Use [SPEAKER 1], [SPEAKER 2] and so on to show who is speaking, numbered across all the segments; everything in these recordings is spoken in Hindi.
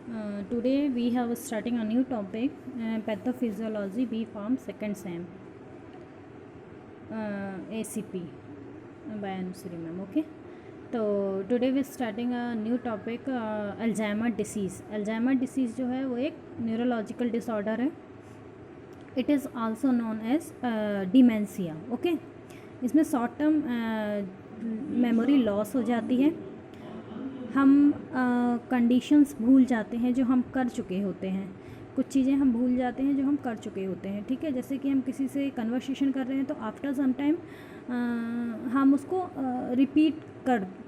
[SPEAKER 1] Today we have starting a new topic, pathophysiology B Farm second sem, ACP by Anusri ma'am. Okay. तो today we starting a new topic Alzheimer disease. Alzheimer disease जो है वो एक न्यूरोलॉजिकल डिसऑर्डर है. It is also known as dementia. Okay. इसमें शॉर्ट टर्म मेमोरी लॉस हो जाती है. हम कंडीशंस भूल जाते हैं जो हम कर चुके होते हैं. कुछ चीज़ें हम भूल जाते हैं जो हम कर चुके होते हैं. ठीक है. जैसे कि हम किसी से कन्वर्सेशन कर रहे हैं तो आफ्टर सम टाइम हम उसको रिपीट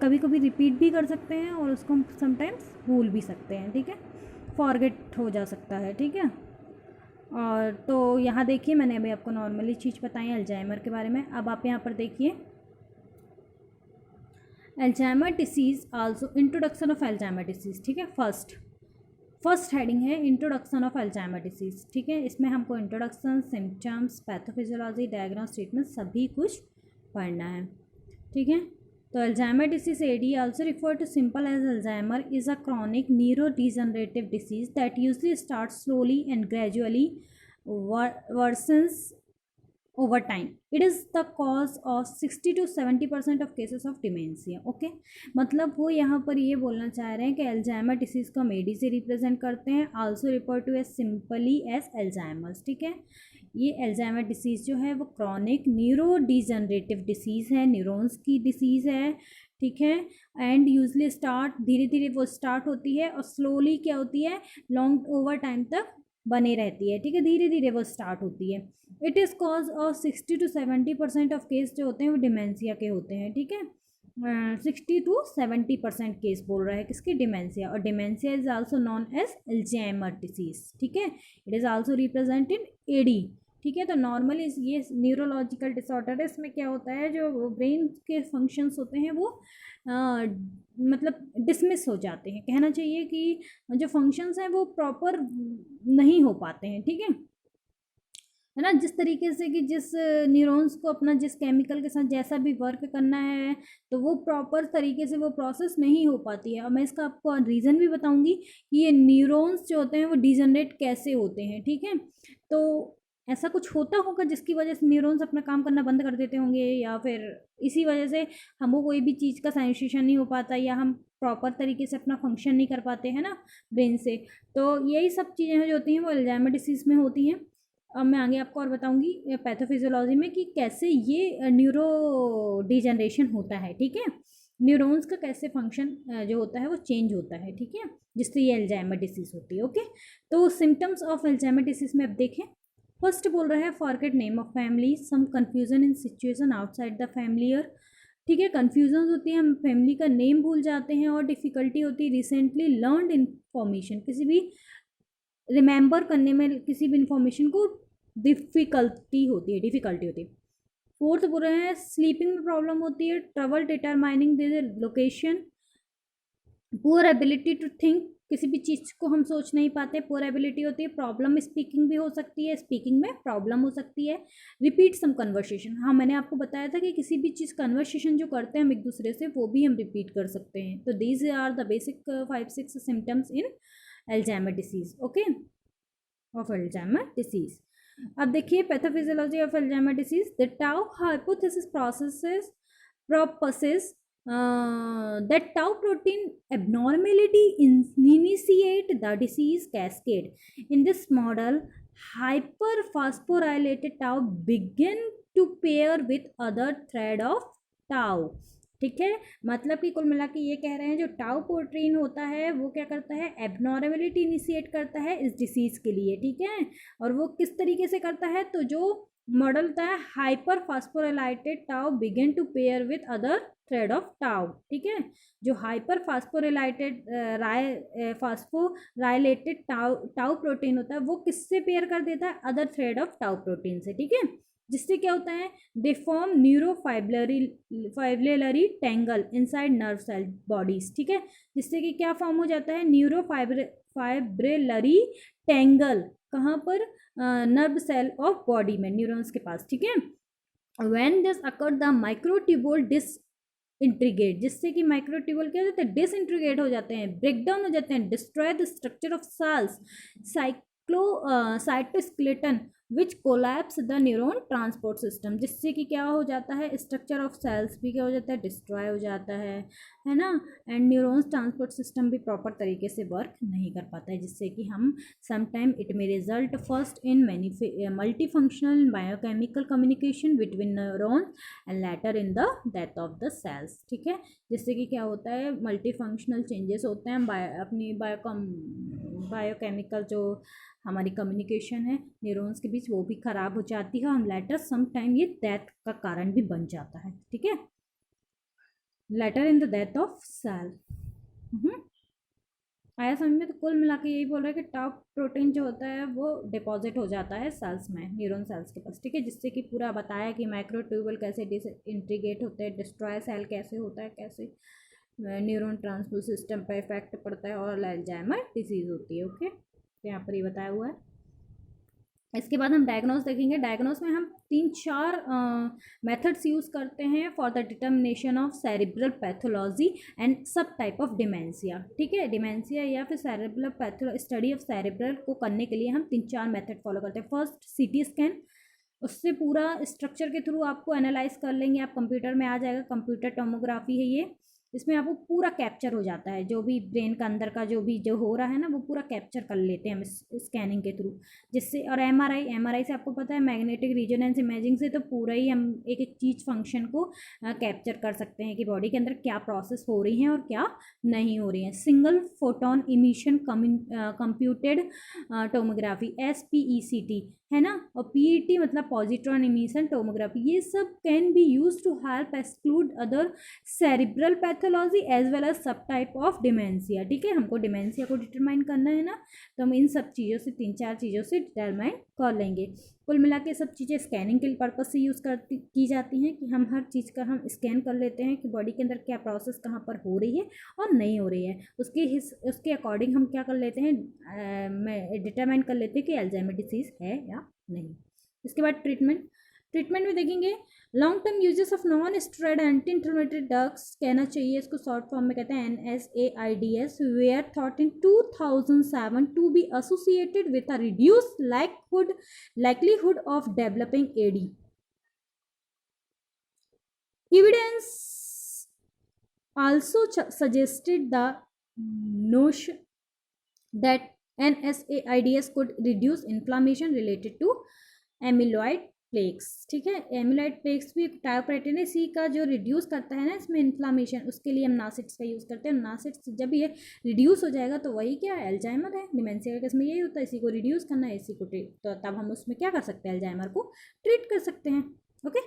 [SPEAKER 1] कभी कभी रिपीट भी कर सकते हैं और उसको हम समटाइम्स भूल भी सकते हैं. ठीक है. फॉरगेट हो जा सकता है. ठीक है. और तो यहाँ देखिए मैंने अभी आपको नॉर्मली चीज़ बताई अल्जाइमर के बारे में. अब आप यहाँ पर देखिए Alzheimer disease also introduction of Alzheimer disease. ठीक है. फर्स्ट हेडिंग है इंट्रोडक्शन ऑफ अल्जाइमर डिसीज़. ठीक है. इसमें हमको introduction, symptoms, pathophysiology, diagnose, treatment सभी कुछ पढ़ना है. ठीक है. तो Alzheimer disease AD also referred to simple as Alzheimer is a chronic neurodegenerative disease that usually starts slowly and gradually worsens over time. It is the cause of 60 to 70% of cases of dementia. Okay. मतलब वो यहाँ पर ये बोलना चाह रहे हैं कि अल्जाइमर डिसीज़ को हम AD से रिप्रेजेंट करते हैं. Also refer to as simply as Alzheimer's. ठीक है. ये अल्जाइमर डिसीज़ जो है वो क्रॉनिक न्यूरो डिजनरेटिव डिसीज़ है, न्यूरॉन्स की डिसीज़ है. ठीक है. एंड यूजली स्टार्ट धीरे धीरे वो स्टार्ट होती है और स्लोली क्या होती है लॉन्ग ओवर टाइम तक बने रहती है. ठीक है. धीरे धीरे वो स्टार्ट होती है. It is cause of 60 to 70% of case जो होते हैं वो डिमेंशिया के होते हैं. ठीक है. 60 to 70% केस बोल रहा है किसकी, डिमेंशिया. और dementia is also known as Alzheimer disease. ठीक है. It is also represented AD. ठीक है. तो नॉर्मली ये न्यूरोलॉजिकल डिसऑर्डर है. इसमें क्या होता है जो ब्रेन के फंक्शंस होते हैं वो मतलब डिसमिस हो जाते हैं. कहना चाहिए कि जो फंक्शंस हैं वो प्रॉपर नहीं हो पाते हैं. ठीक है ना. जिस तरीके से कि जिस न्यूरॉन्स को अपना जिस केमिकल के साथ जैसा भी वर्क करना है तो वो प्रॉपर तरीके से वो प्रोसेस नहीं हो पाती है. और मैं इसका आपको रीज़न भी बताऊंगी कि ये न्यूरॉन्स जो होते हैं वो डिजनरेट कैसे होते हैं. ठीक है. तो ऐसा कुछ होता होगा जिसकी वजह से न्यूरॉन्स अपना काम करना बंद कर देते होंगे या फिर इसी वजह से हमको कोई भी चीज़ का सेंसेशन नहीं हो पाता या हम प्रॉपर तरीके से अपना फंक्शन नहीं कर पाते हैं ना ब्रेन से. तो यही सब चीज़ें जो होती हैं वो अल्जाइमर डिसीज़ में होती हैं. अब मैं आगे आपको और बताऊंगी पैथोफिजियोलॉजी में कि कैसे ये न्यूरो डिजनरेशन होता है. ठीक है. न्यूरॉन्स का कैसे फंक्शन जो होता है वो चेंज होता है. ठीक है. जिससे ये अल्जाइमर डिसीज़ होती है. ओके. तो सिम्टम्स ऑफ अल्जाइमर डिसीज़ में अब देखें. फर्स्ट बोल रहा है forget name of family, some confusion in situation outside the familiar. ठीक है. कन्फ्यूजन होती है, हम फैमिली का नेम भूल जाते हैं. और डिफ़िकल्टी होती है रिसेंटली लर्नड इन्फॉर्मेशन, किसी भी रिमेंबर करने में किसी भी इंफॉर्मेशन को डिफ़िकल्टी होती है. फोर्थ बोल रहे हैं स्लीपिंग में प्रॉब्लम होती है, trouble determining the location, poor ability to think, किसी भी चीज़ को हम सोच नहीं पाते, पुअर एबिलिटी होती है. प्रॉब्लम स्पीकिंग भी हो सकती है, स्पीकिंग में प्रॉब्लम हो सकती है. रिपीट सम कन्वर्सेशन, हाँ मैंने आपको बताया था कि किसी भी चीज़ कन्वर्सेशन जो करते हैं हम एक दूसरे से वो भी हम रिपीट कर सकते हैं. तो these are the basic 5-6 symptoms in Alzheimer disease. Okay. Of Alzheimer disease. अब देखिए pathophysiology of Alzheimer disease. The tau hypothesis processes proposes that tau protein abnormality initiate the disease cascade. In this model, hyperphosphorylated tau begin to pair with other thread of tau. ठीक है. मतलब कि कुल मिला के ये कह रहे हैं जो टाउ प्रोटीन होता है वो क्या करता है, एबनॉर्मेलिटी इनिशिएट करता है इस डिसीज़ के लिए. ठीक है. और वो किस तरीके से करता है, तो जो मॉडल होता है hyper phosphorylated tau begin to pair with other thread of tau. ठीक है. जो hyper phosphorylated phosphorylated tau protein होता है वो किससे पेयर कर देता है, other thread of tau protein से. ठीक है. जिससे क्या होता है, they form neurofibrillary tangle inside nerve cell bodies. ठीक है. जिससे कि क्या फॉर्म हो जाता है, न्यूरोफाइब्रिलरी टैंगल. कहाँ पर, नर्व सेल ऑफ बॉडी में, न्यूरॉन्स के पास. ठीक है. When this occur the microtubule integrate, जिससे कि माइक्रोट्यूबुल क्या हो जाते हैं, डिसइंट्रीगेट हो जाते हैं, ब्रेक डाउन हो जाते हैं, destroy the structure of cells, cytoskeleton which collapse the neuron transport system, जिससे कि क्या हो जाता है, स्ट्रक्चर ऑफ सेल्स भी क्या हो जाता है, डिस्ट्रॉय हो जाता है ना, एंड न्यूरॉन्स ट्रांसपोर्ट सिस्टम भी प्रॉपर तरीके से वर्क नहीं कर पाता है, जिससे कि हम sometime it may result first in multi functional biochemical communication between neurons and later in the death of the cells, ठीक है, जिससे कि क्या होता है, मल्टी फंक्शनल चेंजेस होते हैं, अपनी बायोकेमिकल जो हमारी कम्युनिकेशन है न्यूरॉन्स के बीच वो भी ख़राब हो जाती है, और लेटर सम टाइम ये डेथ का कारण भी बन जाता है, ठीक है, later in the death of cell. आया समझ में? तो कुल मिला के यही बोल रहा है कि टॉप प्रोटीन जो होता है वो डिपॉजिट हो जाता है सेल्स में, न्यूरॉन सेल्स के पास, ठीक है, जिससे कि पूरा बताया कि माइक्रोट्यूबुल कैसे डिसइंटीग्रेट होते हैं, डिस्ट्रॉय सेल कैसे होता है, कैसे न्यूरॉन ट्रांसपोर्ट सिस्टम पर इफेक्ट पड़ता है, और अल्जाइमर डिजीज़ होती है। ओके, तो यहाँ पर ये बताया हुआ है। इसके बाद हम डायग्नोस देखेंगे। डायग्नोस में हम 3-4 मेथड्स यूज़ करते हैं for the determination of cerebral pathology and सब टाइप ऑफ डिमेंशिया, ठीक है, डिमेंशिया या फिर सेरिब्रल स्टडी ऑफ सेरिब्रल को करने के लिए हम 3-4 मेथड फॉलो करते हैं। फर्स्ट सीटी स्कैन, उससे पूरा स्ट्रक्चर के थ्रू आपको एनालाइज कर लेंगे आप, कंप्यूटर में आ जाएगा, कंप्यूटर टोमोग्राफी है ये, इसमें आपको पूरा कैप्चर हो जाता है, जो भी ब्रेन का अंदर का जो हो रहा है ना वो पूरा कैप्चर कर लेते हैं हम स्कैनिंग के थ्रू, जिससे, और एमआरआई से आपको पता है मैग्नेटिक रिजोनेंस इमेजिंग से तो पूरा ही हम एक एक चीज़ फंक्शन को कैप्चर कर सकते हैं कि बॉडी के अंदर क्या प्रोसेस हो रही हैं और क्या नहीं हो रही हैं। Single photon emission computed tomography SPECT है ना, और PET मतलब पॉजिट्रॉन इमिशन टोमोग्राफी, ये सब can be use to help exclude other cerebral pathology as well as sub type of dementia, ठीक है, हमको डिमेंशिया को डिटरमाइन करना है ना, तो हम इन सब चीज़ों से 3-4 चीज़ों से डिटरमाइन कर लेंगे। कुल मिला के सब चीज़ें स्कैनिंग के पर्पज से यूज़ की जाती हैं, कि हम हर चीज़ का हम स्कैन कर लेते हैं कि बॉडी के अंदर क्या प्रोसेस कहाँ पर हो रही है और नहीं हो रही है, उसके अकॉर्डिंग हम क्या कर लेते हैं, डिटरमाइन कर लेते हैं कि अल्जाइमर डिसीज़ है या नहीं। इसके बाद ट्रीटमेंट में देखेंगे, long term uses of non steroid anti inflammatory drugs कहना चाहिए, इसको शॉर्ट फॉर्म में कहते हैं NSAIDs, were thought in 2007 to be associated with a reduce likelihood of developing AD. Evidence also suggested the notion that NSAIDs could reduce inflammation related to amyloid plaques, ठीक है, एमिलॉइड प्लेक्स भी टायोप्रोटीन सी का जो रिड्यूस करता है ना इसमें इन्फ्लामेशन, उसके लिए हम नासिड्स का यूज़ करते हैं। नासिड्स जब ये रिड्यूस हो जाएगा तो वही क्या है, अल्जाइमर है, डिमेंशिया का केस में यही होता है, इसी को रिड्यूस करना है, इसी को तो तब हम उसमें क्या कर सकते हैं, अल्जाइमर को ट्रीट कर सकते हैं। ओके।